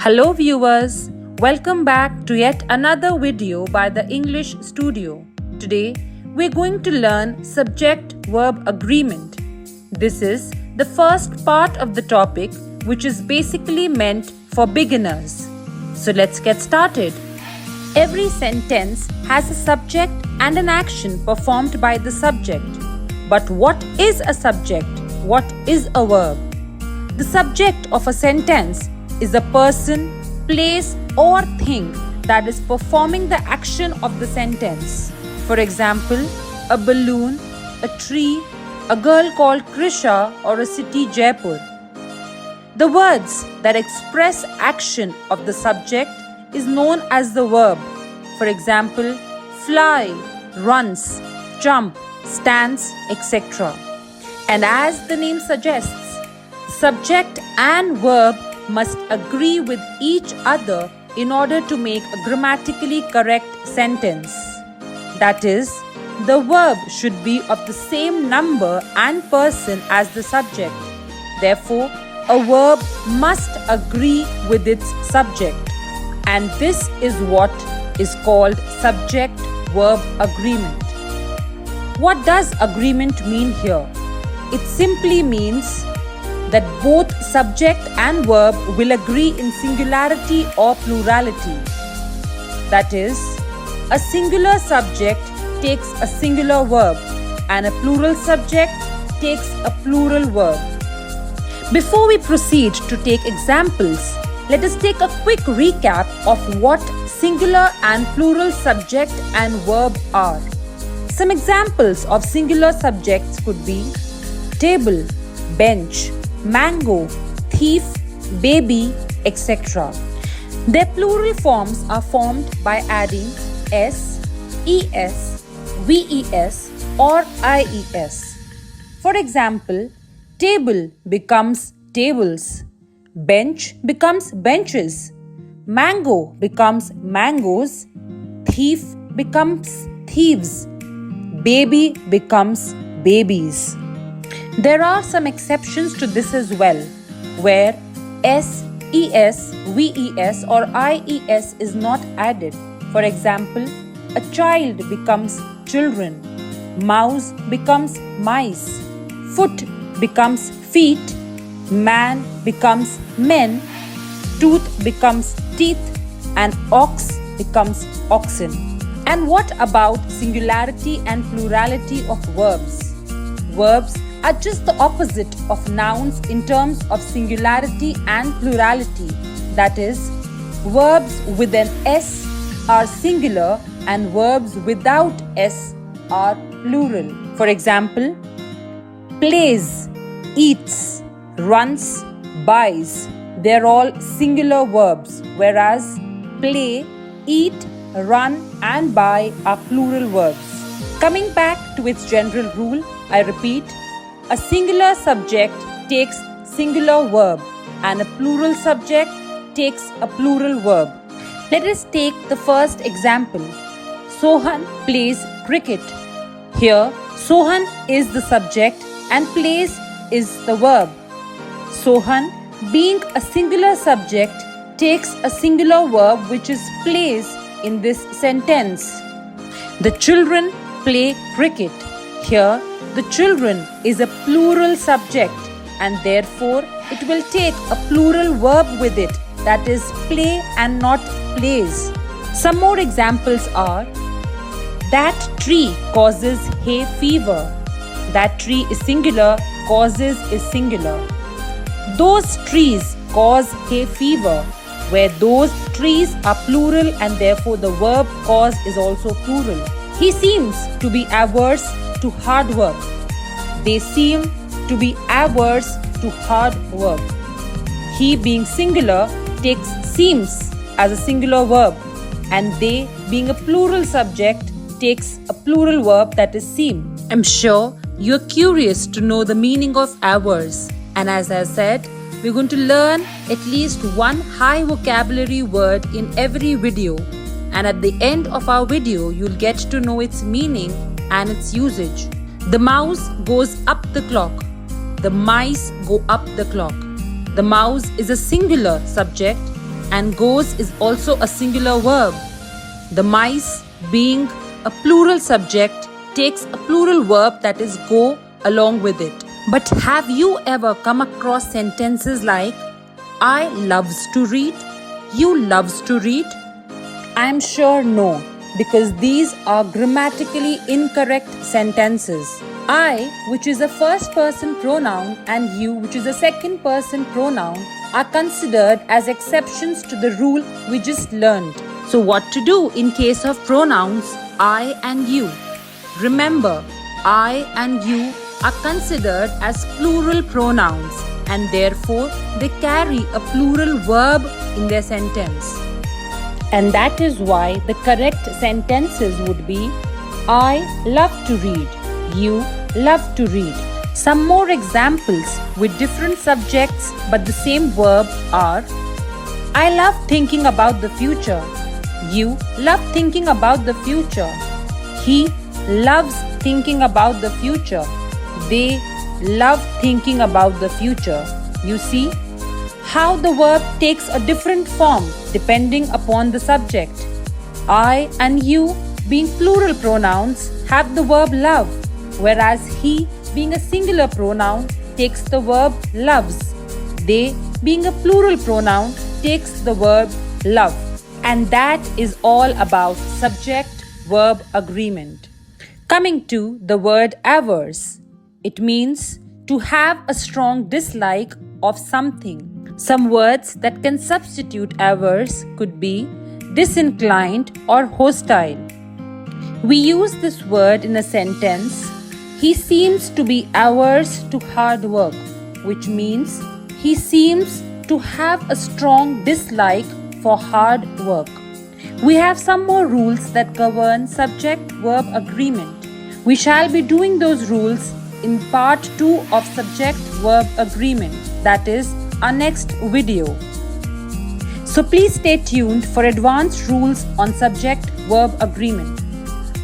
Hello viewers, welcome back to yet another video by the English Studio. Today we're going to learn subject-verb agreement. This is the first part of the topic which is basically meant for beginners. So let's get started. Every sentence has a subject and an action performed by the subject. But what is a subject? What is a verb? The subject of a sentence is a person, place or thing that is performing the action of the sentence. For example, a balloon, a tree, a girl called Krisha or a city Jaipur. The words that express action of the subject is known as the verb. For example, fly, runs, jump, stands, etc. And as the name suggests, subject and verb must agree with each other in order to make a grammatically correct sentence. That is, the verb should be of the same number and person as the subject. Therefore, a verb must agree with its subject. And this is what is called subject-verb agreement. What does agreement mean here? It simply means that both subject and verb will agree in singularity or plurality. That is, a singular subject takes a singular verb and a plural subject takes a plural verb. Before we proceed to take examples, let us take a quick recap of what singular and plural subject and verb are. Some examples of singular subjects could be table, bench, mango, thief, baby, etc. Their plural forms are formed by adding s, es, ves or ies. For example, table becomes tables, bench becomes benches, mango becomes mangoes, thief becomes thieves, baby becomes babies. There are some exceptions to this as well, where s, es, ves or ies is not added. For example, a child becomes children, mouse becomes mice, foot becomes feet, man becomes men, tooth becomes teeth, and ox becomes oxen. And what about singularity and plurality of verbs? Verbs are just the opposite of nouns in terms of singularity and plurality. That is, verbs with an s are singular and verbs without s are plural. For example, plays, eats, runs, buys. They're all singular verbs, whereas play, eat, run and buy are plural verbs. Coming back to its general rule, I repeat, a singular subject takes singular verb and a plural subject takes a plural verb. Let us take the first example. Sohan plays cricket. Here, Sohan is the subject and plays is the verb. Sohan, being a singular subject, takes a singular verb which is plays in this sentence. The children play cricket. Here, the children is a plural subject and therefore it will take a plural verb with it, that is play and not plays. Some more examples are: that tree causes hay fever. That tree is singular, causes is singular. Those trees cause hay fever, where those trees are plural and therefore the verb cause is also plural. He seems to be averse to hard work. They seem to be averse to hard work. He, being singular, takes seems as a singular verb, and they, being a plural subject, takes a plural verb, that is seem. I'm sure you're curious to know the meaning of averse, and as I said, we're going to learn at least one high vocabulary word in every video, and at the end of our video you'll get to know its meaning and its usage. The mouse goes up the clock. The mice go up the clock. The mouse is a singular subject and goes is also a singular verb. The mice, being a plural subject, takes a plural verb that is go along with it. But have you ever come across sentences like I loves to read, you loves to read? I am sure no, because these are grammatically incorrect sentences. I, which is a first person pronoun, and you, which is a second person pronoun, are considered as exceptions to the rule we just learned. So what to do in case of pronouns I and you? Remember, I and you are considered as plural pronouns and therefore they carry a plural verb in their sentence. And that is why the correct sentences would be I love to read, you love to read. Some more examples with different subjects but the same verb are I love thinking about the future, you love thinking about the future, he loves thinking about the future, they love thinking about the future. You see how the verb takes a different form depending upon the subject. I and you, being plural pronouns, have the verb love, whereas he, being a singular pronoun, takes the verb loves. They, being a plural pronoun, takes the verb love. And that is all about subject-verb agreement. Coming to the word averse. It means to have a strong dislike of something. Some words that can substitute averse could be disinclined or hostile. We use this word in a sentence, he seems to be averse to hard work, which means he seems to have a strong dislike for hard work. We have some more rules that govern subject-verb agreement. We shall be doing those rules in part 2 of subject-verb agreement, that is our next video. So please stay tuned for advanced rules on subject-verb agreement.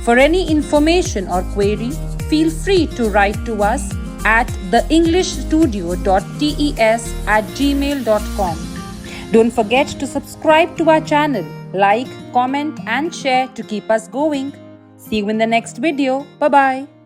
For any information or query, feel free to write to us at theenglishstudio.tes@gmail.com. Don't forget to subscribe to our channel, like, comment and share to keep us going. See you in the next video. Bye-bye.